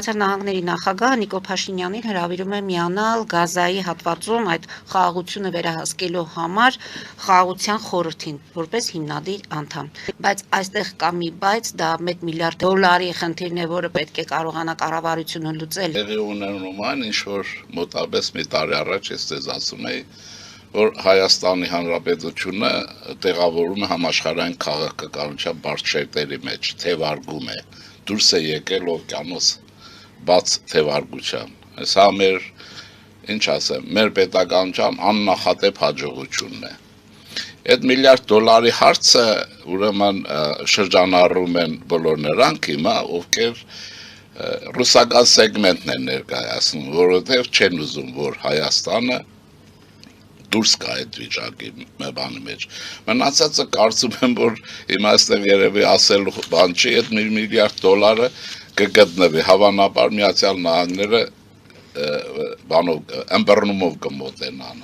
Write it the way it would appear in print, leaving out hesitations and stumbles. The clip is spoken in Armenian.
Նահանգների նախագահը Նիկոլ Փաշինյանին հրավիրում է միանալ Գազայի հատվածում այդ խաղաղությունը վերահսկելու համար խաղաղության խորհրդին որպես հիմնադիր անդամ, բայց այստեղ կա մի բայց, դա $1 միլիարդ խնդիրն է, որը պետք է կարողանա կառավարությունը լուծել։ Տեղի ունենում այն, ինչ որ մոտավորապես մի տարի առաջ ես ձեզ ասում էի, որ Հայաստանի Հանրապետությունը տեղավորում է համաշխարհային քաղաքականության բարդ շերտերի մեջ, թևարգում է, դուրս է եկել օվկիանոս բաց թևարգության։ Սա մեր, ինչ ասեմ, մեր պետականության աննախադեպ հաջողությունն է։ Այդ $1 միլիարդ հարցը ուրեմն շրջանառում են բոլոր նրանք հիմա, ովքեր ռուսական սեգմենտն են ներկայացնում, որովհետև չեն ուզում, որ Հայաստանը դուրս գա այդ վիճակի բանի մեջ։ Մնացածը կարծում եմ, որ հիմա այստեղ երևի ասելու բան չի, այդ $1 միլիարդ կգտնվի, հավանաբար Միացյալ Նահանգները բանով ըմբռնումով կմոտենան։